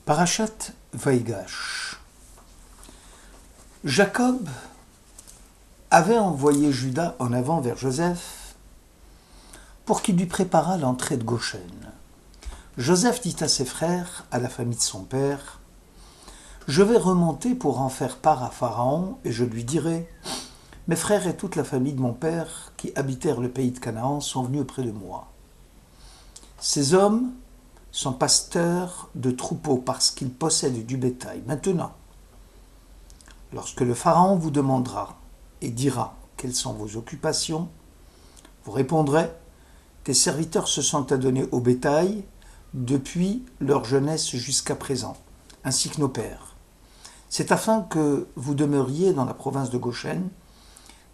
Parashat Vaïgash. Jacob avait envoyé Juda en avant vers Joseph pour qu'il lui préparât l'entrée de Goshen. Joseph dit à ses frères, à la famille de son père, « Je vais remonter pour en faire part à Pharaon, et je lui dirai, mes frères et toute la famille de mon père qui habitèrent le pays de Canaan sont venus auprès de moi. Ces hommes sont pasteurs de troupeaux parce qu'ils possèdent du bétail. Maintenant, lorsque le Pharaon vous demandera et dira quelles sont vos occupations, vous répondrez, tes serviteurs se sont adonnés au bétail depuis leur jeunesse jusqu'à présent, ainsi que nos pères. C'est afin que vous demeuriez dans la province de Goshen,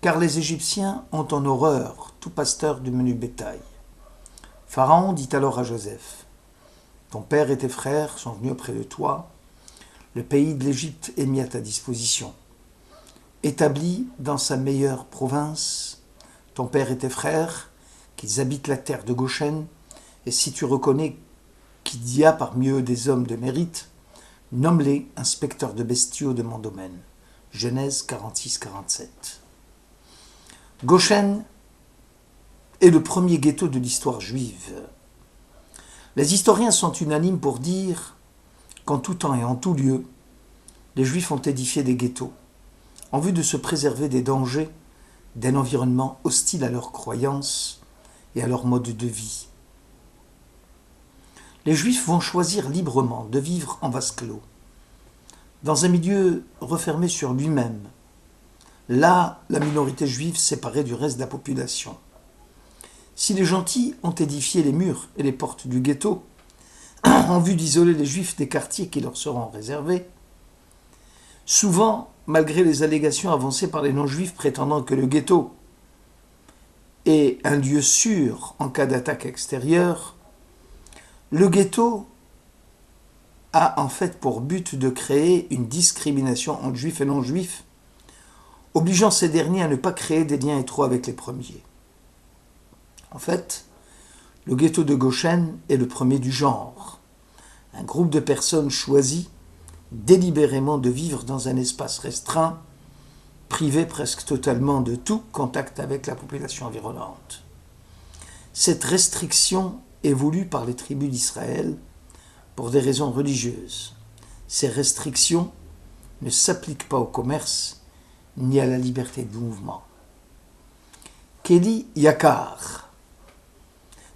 car les Égyptiens ont en horreur tout pasteur du menu bétail. Pharaon dit alors à Joseph, ton père et tes frères sont venus auprès de toi, le pays de l'Égypte est mis à ta disposition. Établis dans sa meilleure province, ton père et tes frères, qu'ils habitent la terre de Goshen, et si tu reconnais qu'il y a parmi eux des hommes de mérite, nomme-les inspecteurs de bestiaux de mon domaine. Genèse 46-47. Goshen est le premier ghetto de l'histoire juive. Les historiens sont unanimes pour dire qu'en tout temps et en tout lieu, les Juifs ont édifié des ghettos, en vue de se préserver des dangers d'un environnement hostile à leurs croyances et à leur mode de vie. Les Juifs vont choisir librement de vivre en vase clos, dans un milieu refermé sur lui-même, là la minorité juive séparée du reste de la population. Si les gentils ont édifié les murs et les portes du ghetto, en vue d'isoler les Juifs des quartiers qui leur seront réservés, souvent, malgré les allégations avancées par les non-juifs prétendant que le ghetto est un lieu sûr en cas d'attaque extérieure, le ghetto a en fait pour but de créer une discrimination entre juifs et non-juifs, obligeant ces derniers à ne pas créer des liens étroits avec les premiers. En fait, le ghetto de Goshen est le premier du genre. Un groupe de personnes choisit délibérément de vivre dans un espace restreint, privé presque totalement de tout contact avec la population environnante. Cette restriction est voulue par les tribus d'Israël pour des raisons religieuses. Ces restrictions ne s'appliquent pas au commerce ni à la liberté de mouvement. Kelly Yakar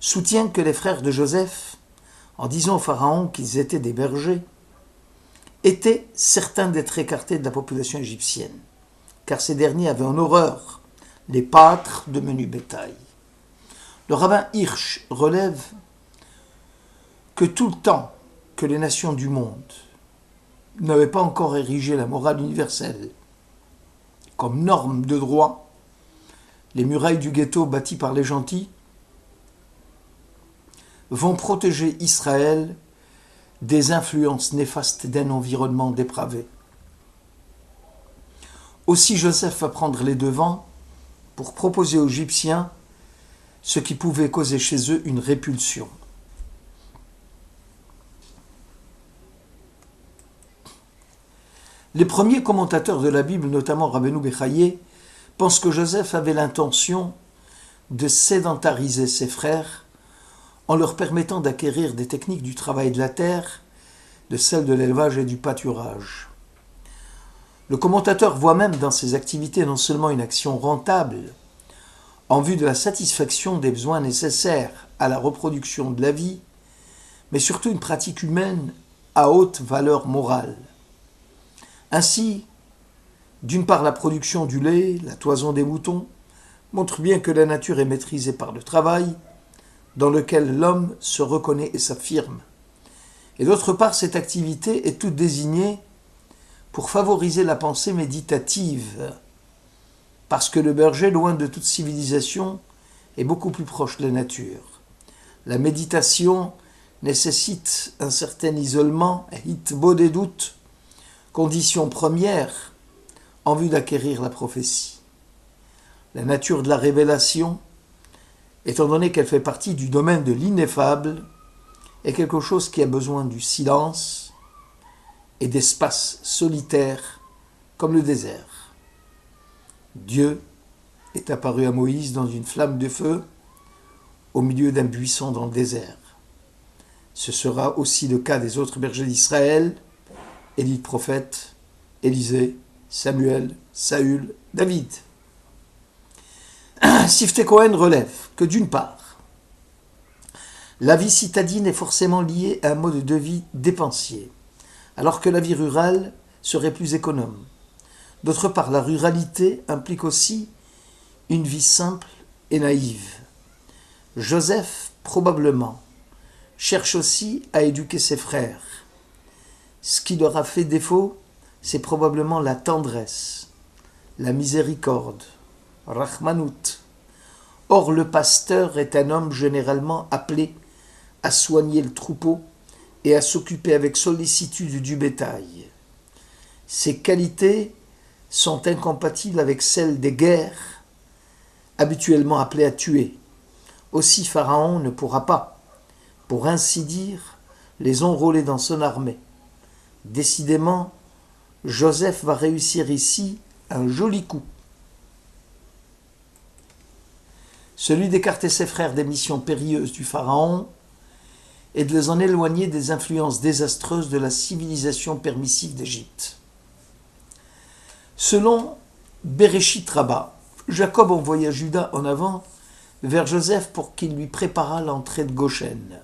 soutient que les frères de Joseph, en disant au Pharaon qu'ils étaient des bergers, étaient certains d'être écartés de la population égyptienne, car ces derniers avaient en horreur les pâtres de menu bétail. Le rabbin Hirsch relève que tout le temps que les nations du monde n'avaient pas encore érigé la morale universelle comme norme de droit, les murailles du ghetto bâties par les gentils vont protéger Israël des influences néfastes d'un environnement dépravé. Aussi Joseph va prendre les devants pour proposer aux Égyptiens ce qui pouvait causer chez eux une répulsion. Les premiers commentateurs de la Bible, notamment Rabbeinu Bechaye, pensent que Joseph avait l'intention de sédentariser ses frères en leur permettant d'acquérir des techniques du travail de la terre, de celles de l'élevage et du pâturage. Le commentateur voit même dans ces activités non seulement une action rentable, en vue de la satisfaction des besoins nécessaires à la reproduction de la vie, mais surtout une pratique humaine à haute valeur morale. Ainsi, d'une part, la production du lait, la toison des moutons, montre bien que la nature est maîtrisée par le travail, dans lequel l'homme se reconnaît et s'affirme. Et d'autre part, cette activité est toute désignée pour favoriser la pensée méditative, parce que le berger, loin de toute civilisation, est beaucoup plus proche de la nature. La méditation nécessite un certain isolement, hitbod doute, condition première en vue d'acquérir la prophétie. La nature de la révélation, étant donné qu'elle fait partie du domaine de l'ineffable, est quelque chose qui a besoin du silence, et d'espaces solitaires comme le désert. Dieu est apparu à Moïse dans une flamme de feu au milieu d'un buisson dans le désert. Ce sera aussi le cas des autres bergers d'Israël, Élie le prophète, Élisée, Samuel, Saül, David. Sifte Cohen relève que d'une part, la vie citadine est forcément liée à un mode de vie dépensier, alors que la vie rurale serait plus économe. D'autre part, la ruralité implique aussi une vie simple et naïve. Joseph, probablement, cherche aussi à éduquer ses frères. Ce qui leur a fait défaut, c'est probablement la tendresse, la miséricorde, Rachmanout. Or, le pasteur est un homme généralement appelé à soigner le troupeau et à s'occuper avec sollicitude du bétail. Ces qualités sont incompatibles avec celles des guerres, habituellement appelées à tuer. Aussi Pharaon ne pourra pas, pour ainsi dire, les enrôler dans son armée. Décidément, Joseph va réussir ici un joli coup. Celui d'écarter ses frères des missions périlleuses du Pharaon et de les en éloigner des influences désastreuses de la civilisation permissive d'Égypte. Selon Bereshit Rabbah, Jacob envoya Juda en avant vers Joseph pour qu'il lui préparât l'entrée de Goshen.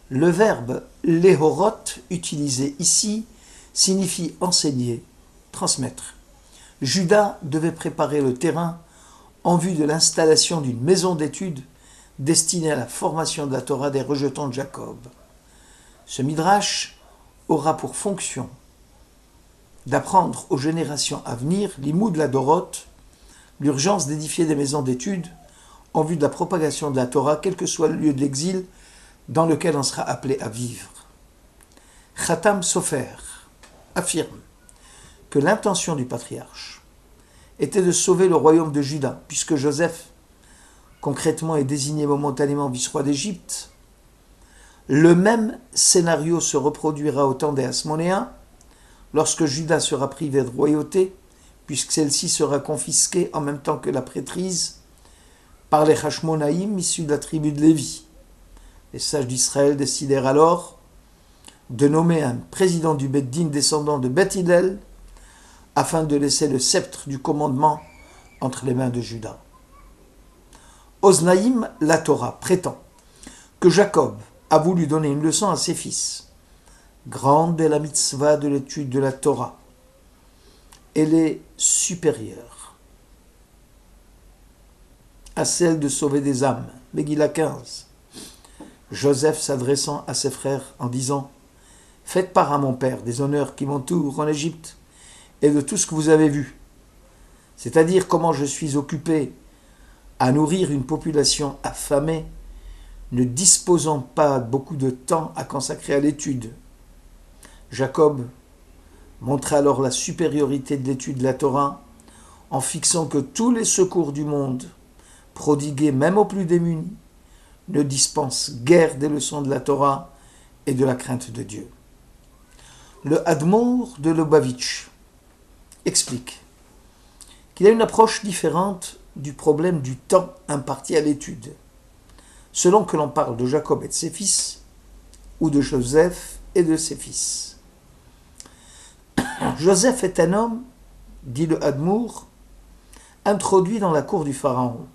Le verbe léhorot utilisé ici signifie enseigner, transmettre. Juda devait préparer le terrain en vue de l'installation d'une maison d'études destinée à la formation de la Torah des rejetants de Jacob. Ce midrash aura pour fonction d'apprendre aux générations à venir, l'imoud la Doroth, l'urgence d'édifier des maisons d'études en vue de la propagation de la Torah, quel que soit le lieu de l'exil dans lequel on sera appelé à vivre. Khatam Sofer affirme que l'intention du patriarche était de sauver le royaume de Juda, puisque Joseph, concrètement, est désigné momentanément vice-roi d'Égypte. Le même scénario se reproduira au temps des Hasmonéens, lorsque Juda sera privé de royauté, puisque celle-ci sera confisquée en même temps que la prêtrise par les Hashmonaïm issus de la tribu de Lévi. Les sages d'Israël décidèrent alors de nommer un président du Beth Din descendant de Beth Hillel afin de laisser le sceptre du commandement entre les mains de Juda. Oznaïm, la Torah, prétend que Jacob a voulu donner une leçon à ses fils. Grande est la mitzvah de l'étude de la Torah. Elle est supérieure à celle de sauver des âmes. Megillah 15. Joseph s'adressant à ses frères en disant « Faites part à mon père des honneurs qui m'entourent en Égypte et de tout ce que vous avez vu, c'est-à-dire comment je suis occupé à nourrir une population affamée, ne disposant pas beaucoup de temps à consacrer à l'étude. » Jacob montra alors la supériorité de l'étude de la Torah en fixant que tous les secours du monde, prodigués même aux plus démunis, ne dispensent guère des leçons de la Torah et de la crainte de Dieu. Le Admour de Lubavitch explique qu'il y a une approche différente du problème du temps imparti à l'étude, selon que l'on parle de Jacob et de ses fils, ou de Joseph et de ses fils. Joseph est un homme, dit le Admour, introduit dans la cour du Pharaon,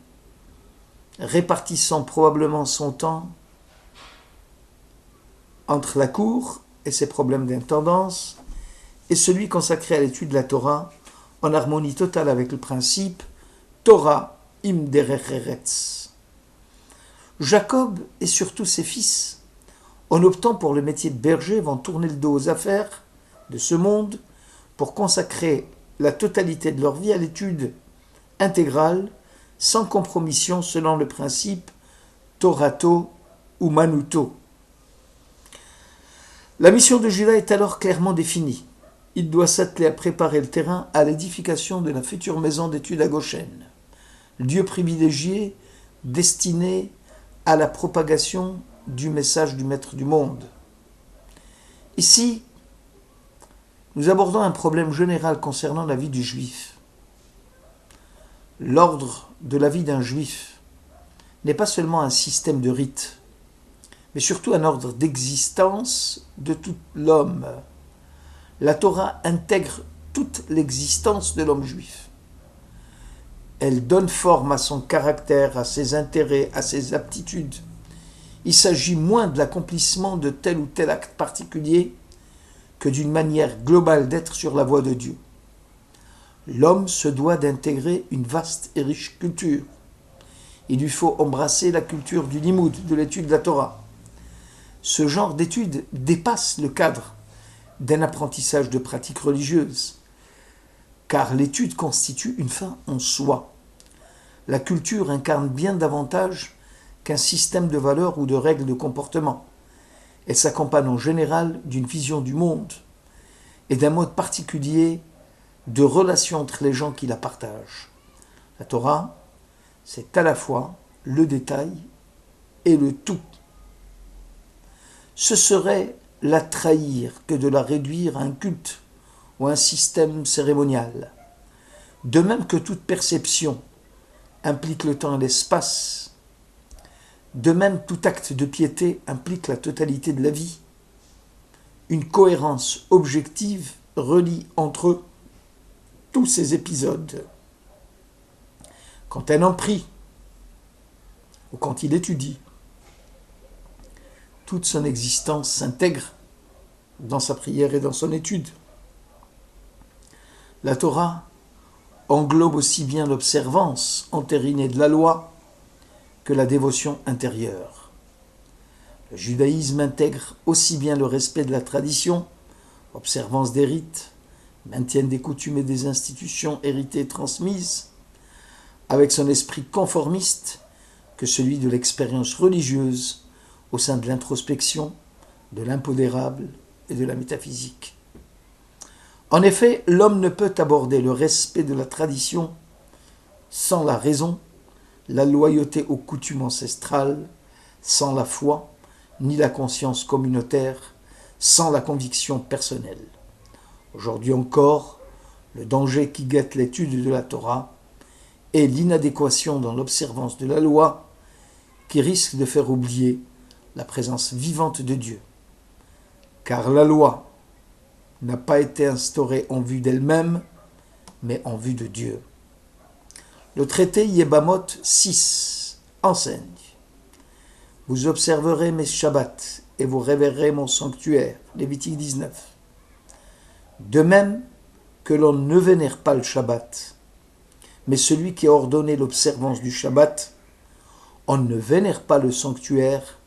répartissant probablement son temps entre la cour et ses problèmes d'intendance et celui consacré à l'étude de la Torah en harmonie totale avec le principe Torah im derech eretz. Jacob et surtout ses fils, en optant pour le métier de berger, vont tourner le dos aux affaires de ce monde pour consacrer la totalité de leur vie à l'étude intégrale, sans compromission selon le principe Torato ou Manuto. La mission de Juda est alors clairement définie. Il doit s'atteler à préparer le terrain à l'édification de la future maison d'études à Goshen, lieu privilégié destiné à la propagation du message du Maître du monde. Ici, nous abordons un problème général concernant la vie du juif. L'ordre de la vie d'un juif n'est pas seulement un système de rites, mais surtout un ordre d'existence de tout l'homme. La Torah intègre toute l'existence de l'homme juif. Elle donne forme à son caractère, à ses intérêts, à ses aptitudes. Il s'agit moins de l'accomplissement de tel ou tel acte particulier que d'une manière globale d'être sur la voie de Dieu. L'homme se doit d'intégrer une vaste et riche culture. Il lui faut embrasser la culture du limoud, de l'étude de la Torah. Ce genre d'étude dépasse le cadre d'un apprentissage de pratiques religieuses, car l'étude constitue une fin en soi. La culture incarne bien davantage qu'un système de valeurs ou de règles de comportement. Elle s'accompagne en général d'une vision du monde et d'un mode particulier de relation entre les gens qui la partagent. La Torah, c'est à la fois le détail et le tout. Ce serait la trahir que de la réduire à un culte ou à un système cérémonial. De même que toute perception implique le temps et l'espace, de même tout acte de piété implique la totalité de la vie. Une cohérence objective relie entre eux tous ces épisodes. Quand un homme prie, ou quand il étudie, toute son existence s'intègre dans sa prière et dans son étude. La Torah englobe aussi bien l'observance entérinée de la loi que la dévotion intérieure. Le judaïsme intègre aussi bien le respect de la tradition, observance des rites, maintien des coutumes et des institutions héritées et transmises, avec son esprit conformiste, que celui de l'expérience religieuse au sein de l'introspection, de l'impondérable et de la métaphysique. En effet, l'homme ne peut aborder le respect de la tradition sans la raison, la loyauté aux coutumes ancestrales, sans la foi, ni la conscience communautaire, sans la conviction personnelle. Aujourd'hui encore, le danger qui guette l'étude de la Torah est l'inadéquation dans l'observance de la loi qui risque de faire oublier la présence vivante de Dieu. Car la loi n'a pas été instaurée en vue d'elle-même, mais en vue de Dieu. Le traité Yébamot 6 enseigne: vous observerez mes Shabbats et vous révérerez mon sanctuaire. Lévitique 19. De même que l'on ne vénère pas le Shabbat, mais celui qui a ordonné l'observance du Shabbat, on ne vénère pas le sanctuaire,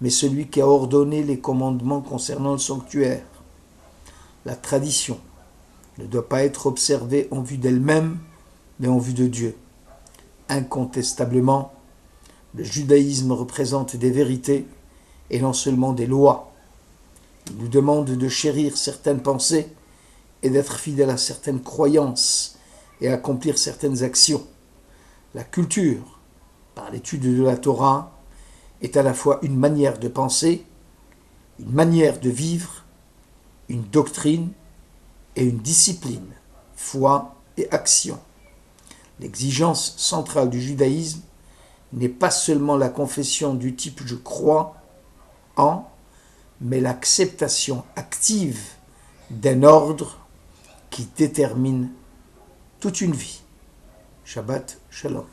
mais celui qui a ordonné les commandements concernant le sanctuaire. La tradition ne doit pas être observée en vue d'elle-même, mais en vue de Dieu. Incontestablement, le judaïsme représente des vérités et non seulement des lois. Il nous demande de chérir certaines pensées et d'être fidèle à certaines croyances et accomplir certaines actions. La culture, par l'étude de la Torah, est à la fois une manière de penser, une manière de vivre, une doctrine et une discipline, foi et action. L'exigence centrale du judaïsme n'est pas seulement la confession du type « je crois en », mais l'acceptation active d'un ordre qui détermine toute une vie. Shabbat Shalom.